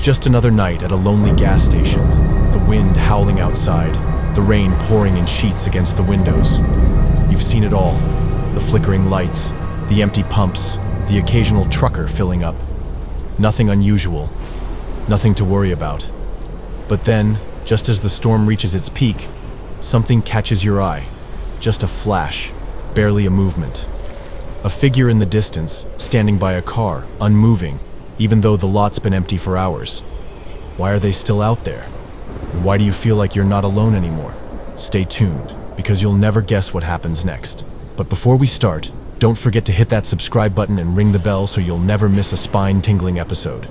It's just another night at a lonely gas station. The wind howling outside, the rain pouring in sheets against the windows. You've seen it all. The flickering lights, the empty pumps, the occasional trucker filling up. Nothing unusual, nothing to worry about. But then, just as the storm reaches its peak, something catches your eye. Just a flash, barely a movement. A figure in the distance, standing by a car, unmoving, even though the lot's been empty for hours. Why are they still out there? And why do you feel like you're not alone anymore? Stay tuned, because you'll never guess what happens next. But before we start, don't forget to hit that subscribe button and ring the bell so you'll never miss a spine-tingling episode.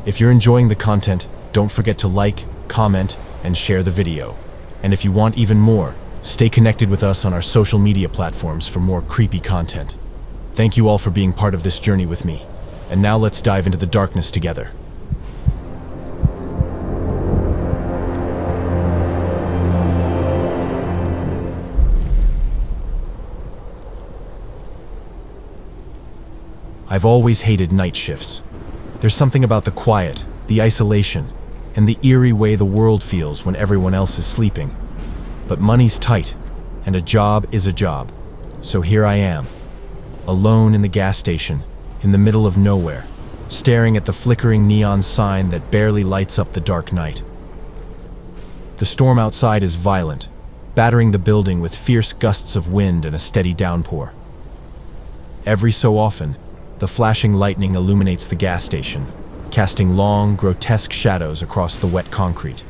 If you're enjoying the content, don't forget to like, comment, and share the video. And if you want even more, stay connected with us on our social media platforms for more creepy content. Thank you all for being part of this journey with me. And now let's dive into the darkness together. I've always hated night shifts. There's something about the quiet, the isolation, and the eerie way the world feels when everyone else is sleeping. But money's tight, and a job is a job. So here I am, alone in the gas station, in the middle of nowhere, staring at the flickering neon sign that barely lights up the dark night. The storm outside is violent, battering the building with fierce gusts of wind and a steady downpour. Every so often, the flashing lightning illuminates the gas station, casting long, grotesque shadows across the wet concrete.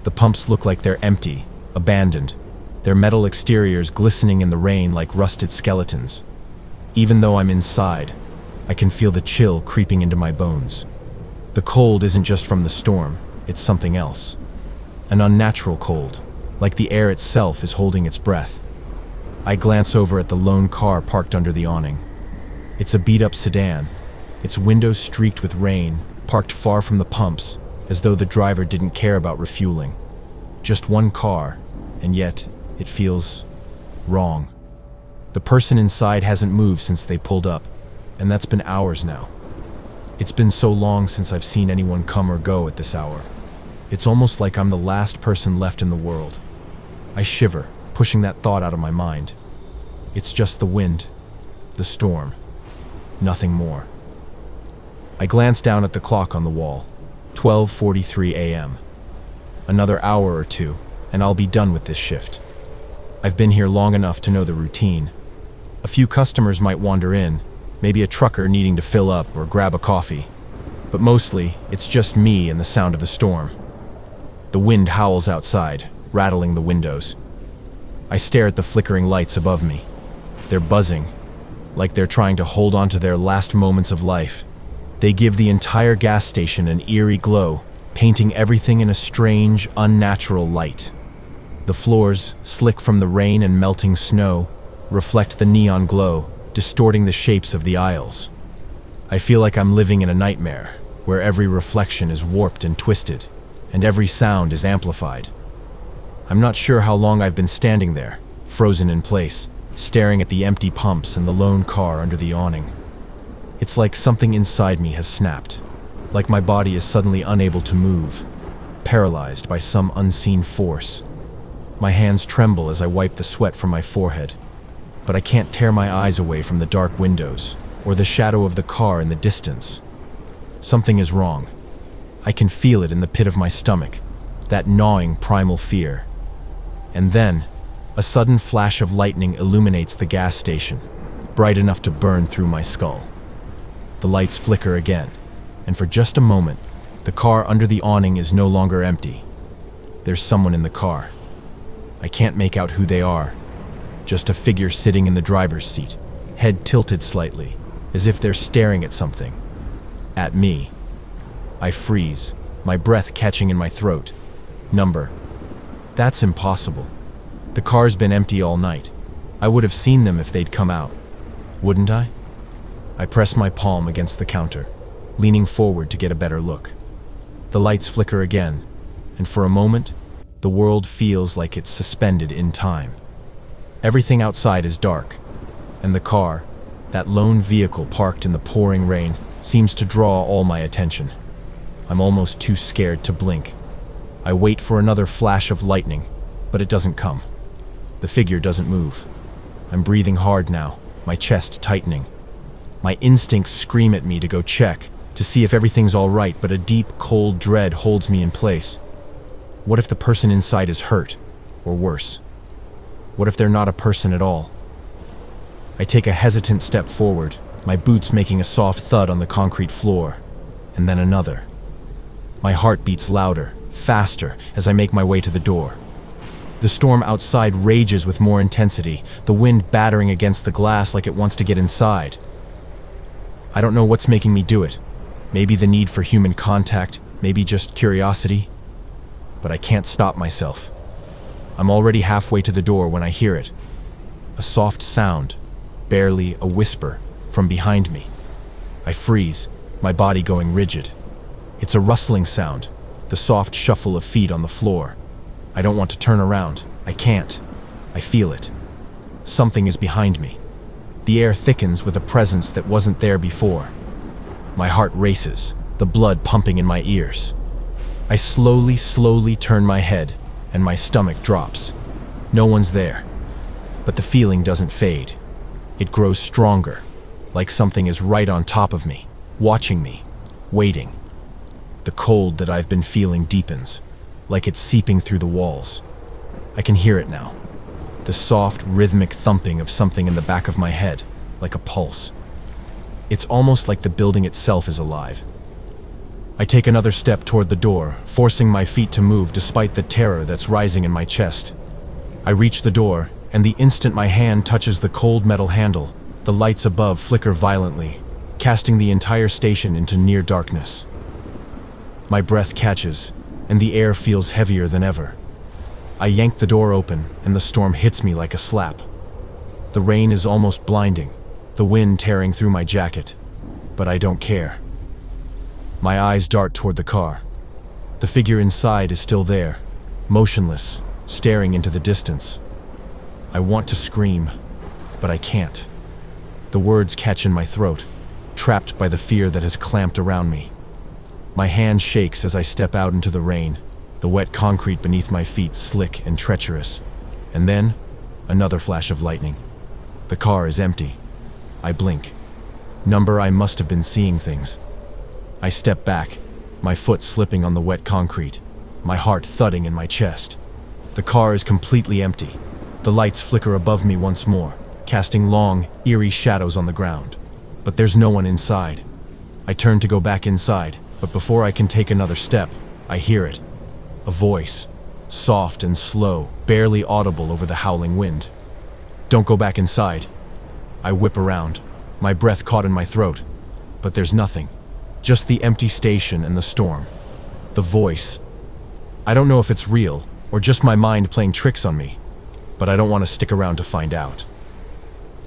The pumps look like they're empty, abandoned, their metal exteriors glistening in the rain like rusted skeletons. Even though I'm inside, I can feel the chill creeping into my bones. The cold isn't just from the storm, it's something else. An unnatural cold, like the air itself is holding its breath. I glance over at the lone car parked under the awning. It's a beat-up sedan, its windows streaked with rain, parked far from the pumps, as though the driver didn't care about refueling. Just one car, and yet it feels wrong. The person inside hasn't moved since they pulled up, and that's been hours now. It's been so long since I've seen anyone come or go at this hour. It's almost like I'm the last person left in the world. I shiver, pushing that thought out of my mind. It's just the wind, the storm. Nothing more. I glance down at the clock on the wall. 12:43 a.m. Another hour or two, and I'll be done with this shift. I've been here long enough to know the routine. A few customers might wander in, maybe a trucker needing to fill up or grab a coffee. But mostly, it's just me and the sound of the storm. The wind howls outside, rattling the windows. I stare at the flickering lights above me. They're buzzing, like they're trying to hold on to their last moments of life. They give the entire gas station an eerie glow, painting everything in a strange, unnatural light. The floors, slick from the rain and melting snow, reflect the neon glow, distorting the shapes of the aisles. I feel like I'm living in a nightmare, where every reflection is warped and twisted, and every sound is amplified. I'm not sure how long I've been standing there, frozen in place, staring at the empty pumps and the lone car under the awning. It's like something inside me has snapped, like my body is suddenly unable to move, paralyzed by some unseen force. My hands tremble as I wipe the sweat from my forehead, but I can't tear my eyes away from the dark windows or the shadow of the car in the distance. Something is wrong. I can feel it in the pit of my stomach, that gnawing primal fear. And then, a sudden flash of lightning illuminates the gas station, bright enough to burn through my skull. The lights flicker again, and for just a moment, the car under the awning is no longer empty. There's someone in the car. I can't make out who they are. Just a figure sitting in the driver's seat, head tilted slightly, as if they're staring at something. At me. I freeze, my breath catching in my throat. That's impossible. The car's been empty all night. I would have seen them if they'd come out. Wouldn't I? I press my palm against the counter, leaning forward to get a better look. The lights flicker again, and for a moment, the world feels like it's suspended in time. Everything outside is dark, and the car, that lone vehicle parked in the pouring rain, seems to draw all my attention. I'm almost too scared to blink. I wait for another flash of lightning, but it doesn't come. The figure doesn't move. I'm breathing hard now, my chest tightening. My instincts scream at me to go check, to see if everything's all right, but a deep, cold dread holds me in place. What if the person inside is hurt, or worse? What if they're not a person at all? I take a hesitant step forward, my boots making a soft thud on the concrete floor, and then another. My heart beats louder, faster, as I make my way to the door. The storm outside rages with more intensity, the wind battering against the glass like it wants to get inside. I don't know what's making me do it. Maybe the need for human contact, maybe just curiosity. But I can't stop myself. I'm already halfway to the door when I hear it. A soft sound, barely a whisper, from behind me. I freeze, my body going rigid. It's a rustling sound, the soft shuffle of feet on the floor. I don't want to turn around. I can't. I feel it. Something is behind me. The air thickens with a presence that wasn't there before. My heart races, the blood pumping in my ears. I slowly turn my head, and my stomach drops. No one's there. But the feeling doesn't fade. It grows stronger, like something is right on top of me, watching me, waiting. The cold that I've been feeling deepens, like it's seeping through the walls. I can hear it now. The soft, rhythmic thumping of something in the back of my head, like a pulse. It's almost like the building itself is alive. I take another step toward the door, forcing my feet to move despite the terror that's rising in my chest. I reach the door, and the instant my hand touches the cold metal handle, the lights above flicker violently, casting the entire station into near darkness. My breath catches, and the air feels heavier than ever. I yank the door open, and the storm hits me like a slap. The rain is almost blinding, the wind tearing through my jacket, but I don't care. My eyes dart toward the car. The figure inside is still there, motionless, staring into the distance. I want to scream, but I can't. The words catch in my throat, trapped by the fear that has clamped around me. My hand shakes as I step out into the rain, the wet concrete beneath my feet slick and treacherous. And then, another flash of lightning. The car is empty. I blink. Number, I must have been seeing things. I step back, my foot slipping on the wet concrete, my heart thudding in my chest. The car is completely empty. The lights flicker above me once more, casting long, eerie shadows on the ground. But there's no one inside. I turn to go back inside, but before I can take another step, I hear it. A voice, soft and slow, barely audible over the howling wind. Don't go back inside. I whip around, my breath caught in my throat. But there's nothing. Just the empty station and the storm. The voice. I don't know if it's real, or just my mind playing tricks on me, but I don't want to stick around to find out.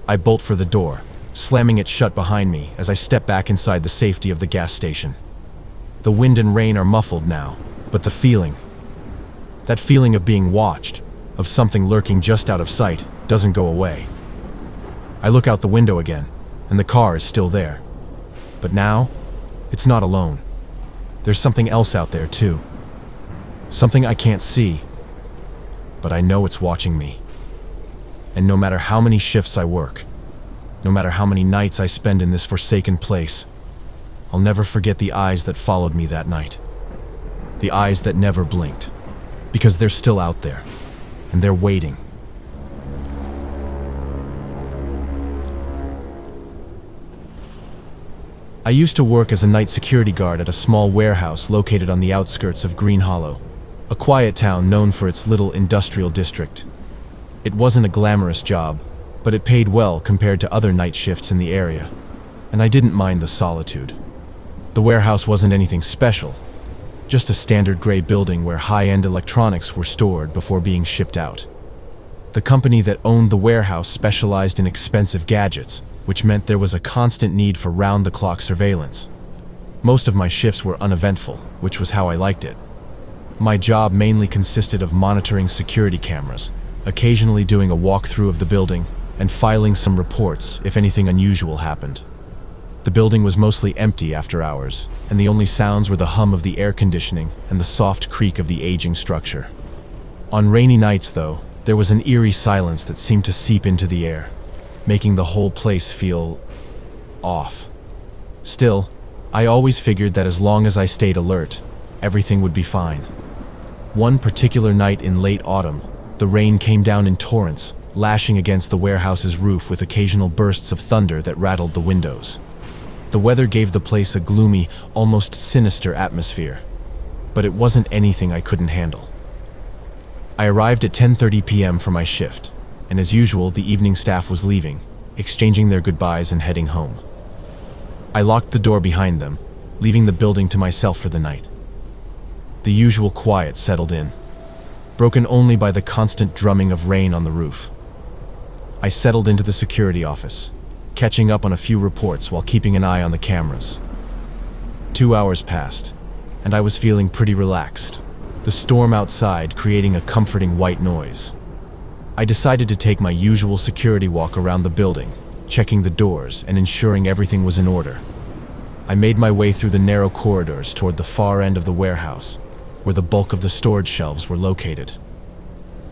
I bolt for the door, slamming it shut behind me as I step back inside the safety of the gas station. The wind and rain are muffled now, but the feeling, that feeling of being watched, of something lurking just out of sight, doesn't go away. I look out the window again, and the car is still there. But now, it's not alone. There's something else out there too. Something I can't see, but I know it's watching me. And no matter how many shifts I work, no matter how many nights I spend in this forsaken place, I'll never forget the eyes that followed me that night. The eyes that never blinked, because they're still out there, and they're waiting. I used to work as a night security guard at a small warehouse located on the outskirts of Green Hollow, a quiet town known for its little industrial district. It wasn't a glamorous job, but it paid well compared to other night shifts in the area, and I didn't mind the solitude. The warehouse wasn't anything special, just a standard gray building where high-end electronics were stored before being shipped out. The company that owned the warehouse specialized in expensive gadgets, which meant there was a constant need for round-the-clock surveillance. Most of my shifts were uneventful, which was how I liked it. My job mainly consisted of monitoring security cameras, occasionally doing a walkthrough of the building, and filing some reports if anything unusual happened. The building was mostly empty after hours, and the only sounds were the hum of the air conditioning and the soft creak of the aging structure. On rainy nights, though, there was an eerie silence that seemed to seep into the air, making the whole place feel off. Still, I always figured that as long as I stayed alert, everything would be fine. One particular night in late autumn, the rain came down in torrents, lashing against the warehouse's roof with occasional bursts of thunder that rattled the windows. The weather gave the place a gloomy, almost sinister atmosphere, but it wasn't anything I couldn't handle. I arrived at 10:30 p.m. for my shift, and as usual, the evening staff was leaving, exchanging their goodbyes and heading home. I locked the door behind them, leaving the building to myself for the night. The usual quiet settled in, broken only by the constant drumming of rain on the roof. I settled into the security office, catching up on a few reports while keeping an eye on the cameras. 2 hours passed, and I was feeling pretty relaxed, the storm outside creating a comforting white noise. I decided to take my usual security walk around the building, checking the doors and ensuring everything was in order. I made my way through the narrow corridors toward the far end of the warehouse, where the bulk of the storage shelves were located.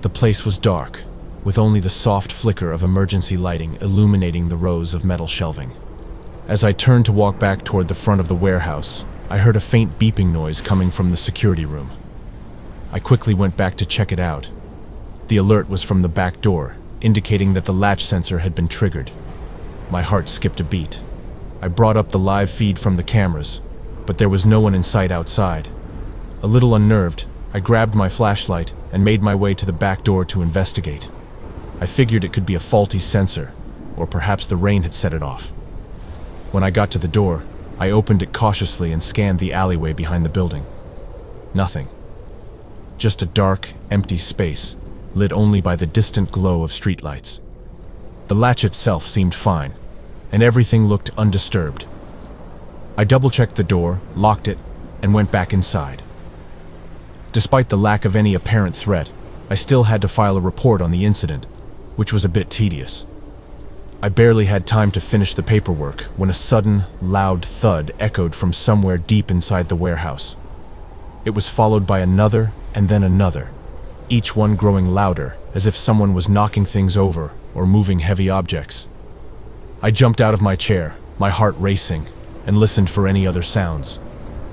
The place was dark, with only the soft flicker of emergency lighting illuminating the rows of metal shelving. As I turned to walk back toward the front of the warehouse, I heard a faint beeping noise coming from the security room. I quickly went back to check it out. The alert was from the back door, indicating that the latch sensor had been triggered. My heart skipped a beat. I brought up the live feed from the cameras, but there was no one in sight outside. A little unnerved, I grabbed my flashlight and made my way to the back door to investigate. I figured it could be a faulty sensor, or perhaps the rain had set it off. When I got to the door, I opened it cautiously and scanned the alleyway behind the building. Nothing. Just a dark, empty space, lit only by the distant glow of streetlights. The latch itself seemed fine, and everything looked undisturbed. I double-checked the door, locked it, and went back inside. Despite the lack of any apparent threat, I still had to file a report on the incident, which was a bit tedious. I barely had time to finish the paperwork when a sudden, loud thud echoed from somewhere deep inside the warehouse. It was followed by another and then another, each one growing louder, as if someone was knocking things over or moving heavy objects. I jumped out of my chair, my heart racing, and listened for any other sounds.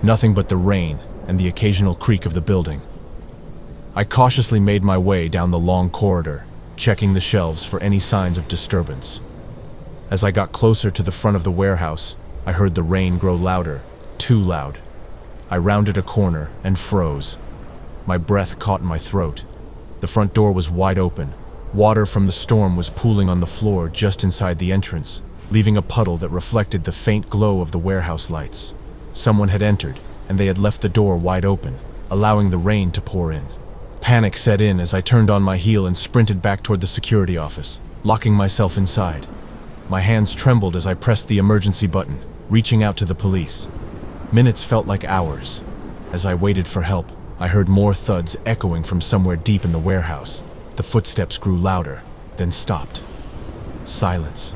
Nothing but the rain and the occasional creak of the building. I cautiously made my way down the long corridor, checking the shelves for any signs of disturbance. As I got closer to the front of the warehouse, I heard the rain grow louder, too loud. I rounded a corner and froze. My breath caught in my throat. The front door was wide open. Water from the storm was pooling on the floor just inside the entrance, leaving a puddle that reflected the faint glow of the warehouse lights. Someone had entered, and they had left the door wide open, allowing the rain to pour in. Panic set in as I turned on my heel and sprinted back toward the security office, locking myself inside. My hands trembled as I pressed the emergency button, reaching out to the police. Minutes felt like hours. As I waited for help, I heard more thuds echoing from somewhere deep in the warehouse. The footsteps grew louder, then stopped. Silence.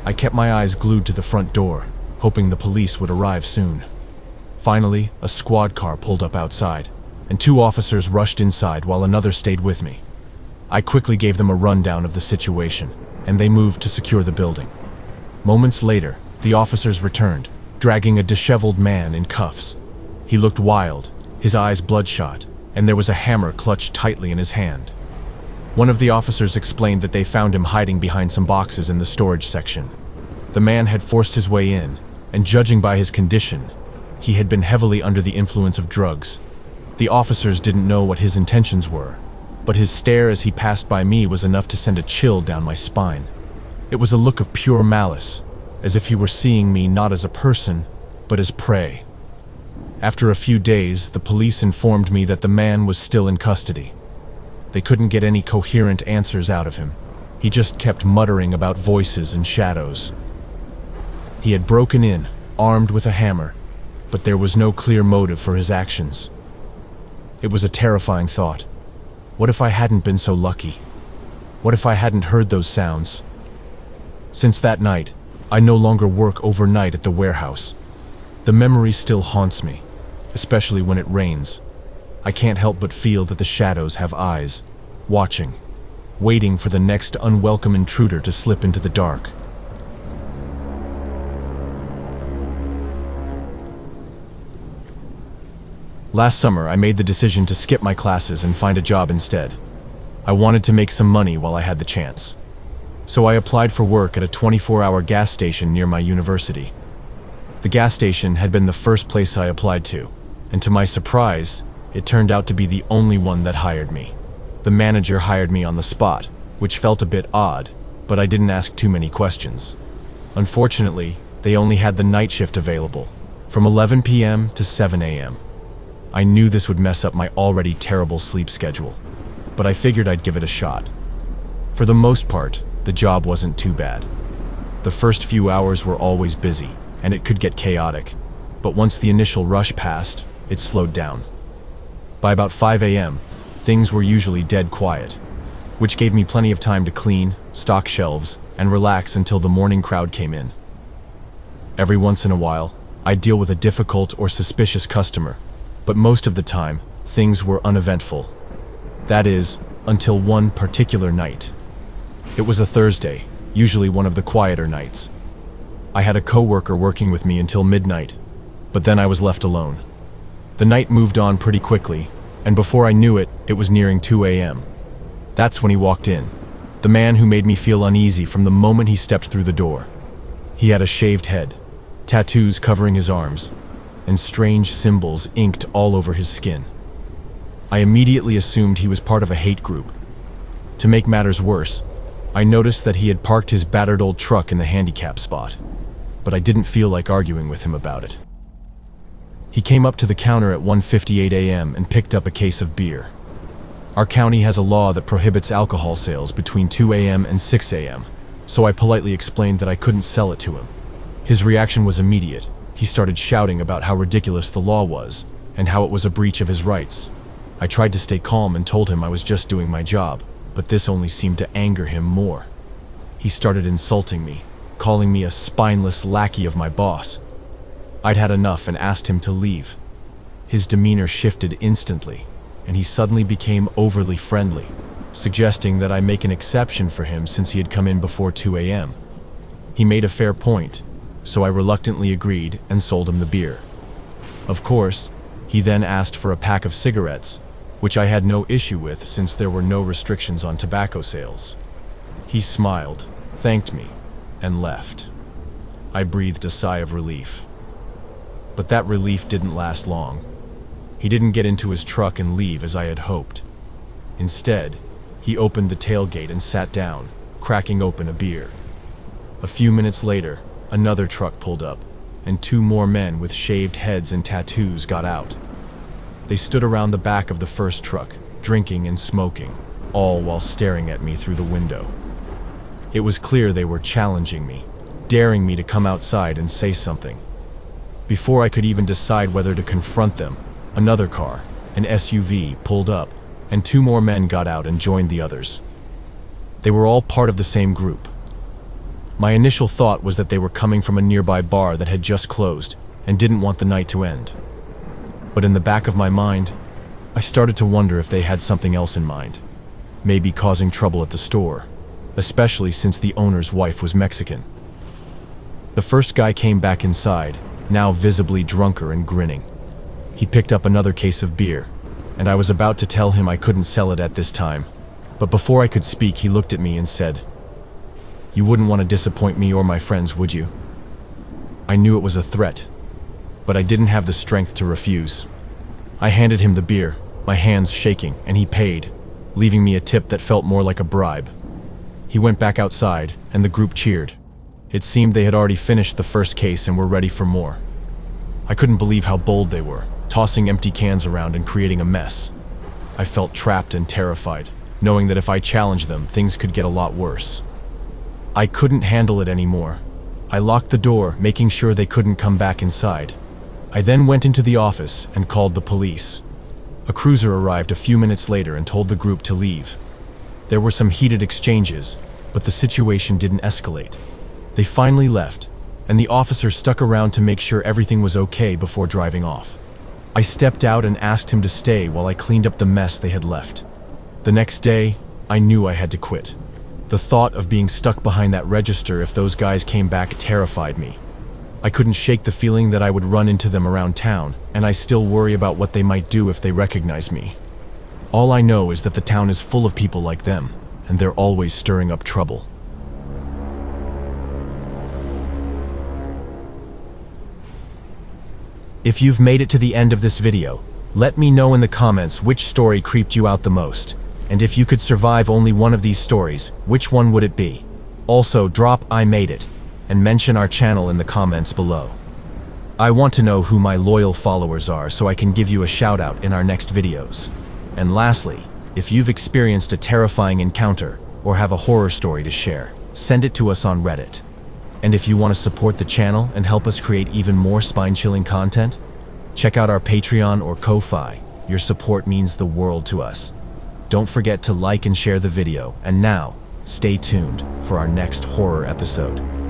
I kept my eyes glued to the front door, hoping the police would arrive soon. Finally, a squad car pulled up outside, and 2 officers rushed inside while another stayed with me. I quickly gave them a rundown of the situation, and they moved to secure the building. Moments later, the officers returned, dragging a disheveled man in cuffs. He looked wild, his eyes bloodshot, and there was a hammer clutched tightly in his hand. One of the officers explained that they found him hiding behind some boxes in the storage section. The man had forced his way in, and judging by his condition, he had been heavily under the influence of drugs. The officers didn't know what his intentions were, but his stare as he passed by me was enough to send a chill down my spine. It was a look of pure malice, as if he were seeing me not as a person, but as prey. After a few days, the police informed me that the man was still in custody. They couldn't get any coherent answers out of him. He just kept muttering about voices and shadows. He had broken in, armed with a hammer, but there was no clear motive for his actions. It was a terrifying thought. What if I hadn't been so lucky? What if I hadn't heard those sounds? Since that night, I no longer work overnight at the warehouse. The memory still haunts me, especially when it rains. I can't help but feel that the shadows have eyes, watching, waiting for the next unwelcome intruder to slip into the dark. Last summer, I made the decision to skip my classes and find a job instead. I wanted to make some money while I had the chance. So I applied for work at a 24-hour gas station near my university. The gas station had been the first place I applied to, and to my surprise, it turned out to be the only one that hired me. The manager hired me on the spot, which felt a bit odd, but I didn't ask too many questions. Unfortunately, they only had the night shift available, from 11 p.m. to 7 a.m. I knew this would mess up my already terrible sleep schedule, but I figured I'd give it a shot. For the most part, the job wasn't too bad. The first few hours were always busy, and it could get chaotic, but once the initial rush passed, it slowed down. By about 5 a.m., things were usually dead quiet, which gave me plenty of time to clean, stock shelves, and relax until the morning crowd came in. Every once in a while, I'd deal with a difficult or suspicious customer, but most of the time, things were uneventful. That is, until one particular night. It was a Thursday, usually one of the quieter nights. I had a coworker working with me until midnight, but then I was left alone. The night moved on pretty quickly, and before I knew it, it was nearing 2 a.m. That's when he walked in, the man who made me feel uneasy from the moment he stepped through the door. He had a shaved head, tattoos covering his arms, and strange symbols inked all over his skin. I immediately assumed he was part of a hate group. To make matters worse, I noticed that he had parked his battered old truck in the handicap spot, but I didn't feel like arguing with him about it. He came up to the counter at 1:58 a.m. and picked up a case of beer. Our county has a law that prohibits alcohol sales between 2 a.m. and 6 a.m., so I politely explained that I couldn't sell it to him. His reaction was immediate. He started shouting about how ridiculous the law was, and how it was a breach of his rights. I tried to stay calm and told him I was just doing my job, but this only seemed to anger him more. He started insulting me, calling me a spineless lackey of my boss. I'd had enough and asked him to leave. His demeanor shifted instantly, and he suddenly became overly friendly, suggesting that I make an exception for him since he had come in before 2 a.m. He made a fair point, so I reluctantly agreed and sold him the beer. Of course, he then asked for a pack of cigarettes, which I had no issue with since there were no restrictions on tobacco sales. He smiled, thanked me, and left. I breathed a sigh of relief. But that relief didn't last long. He didn't get into his truck and leave as I had hoped. Instead, he opened the tailgate and sat down, cracking open a beer. A few minutes later, another truck pulled up, and 2 more men with shaved heads and tattoos got out. They stood around the back of the first truck, drinking and smoking, all while staring at me through the window. It was clear they were challenging me, daring me to come outside and say something. Before I could even decide whether to confront them, another car, an SUV, pulled up, and 2 more men got out and joined the others. They were all part of the same group. My initial thought was that they were coming from a nearby bar that had just closed and didn't want the night to end. But in the back of my mind, I started to wonder if they had something else in mind, maybe causing trouble at the store, especially since the owner's wife was Mexican. The first guy came back inside, now visibly drunker and grinning. He picked up another case of beer, and I was about to tell him I couldn't sell it at this time, but before I could speak, he looked at me and said, "You wouldn't want to disappoint me or my friends, would you?" I knew it was a threat, but I didn't have the strength to refuse. I handed him the beer, my hands shaking, and he paid, leaving me a tip that felt more like a bribe. He went back outside, and the group cheered. It seemed they had already finished the first case and were ready for more. I couldn't believe how bold they were, tossing empty cans around and creating a mess. I felt trapped and terrified, knowing that if I challenged them, things could get a lot worse. I couldn't handle it anymore. I locked the door, making sure they couldn't come back inside. I then went into the office and called the police. A cruiser arrived a few minutes later and told the group to leave. There were some heated exchanges, but the situation didn't escalate. They finally left, and the officer stuck around to make sure everything was okay before driving off. I stepped out and asked him to stay while I cleaned up the mess they had left. The next day, I knew I had to quit. The thought of being stuck behind that register if those guys came back terrified me. I couldn't shake the feeling that I would run into them around town, and I still worry about what they might do if they recognize me. All I know is that the town is full of people like them, and they're always stirring up trouble. If you've made it to the end of this video, let me know in the comments which story creeped you out the most, and if you could survive only one of these stories, which one would it be? Also, drop "I made it" and mention our channel in the comments below. I want to know who my loyal followers are so I can give you a shout out in our next videos. And lastly, if you've experienced a terrifying encounter or have a horror story to share, send it to us on Reddit. And if you want to support the channel and help us create even more spine-chilling content, check out our Patreon or Ko-Fi. Your support means the world to us. Don't forget to like and share the video, and now, stay tuned for our next horror episode.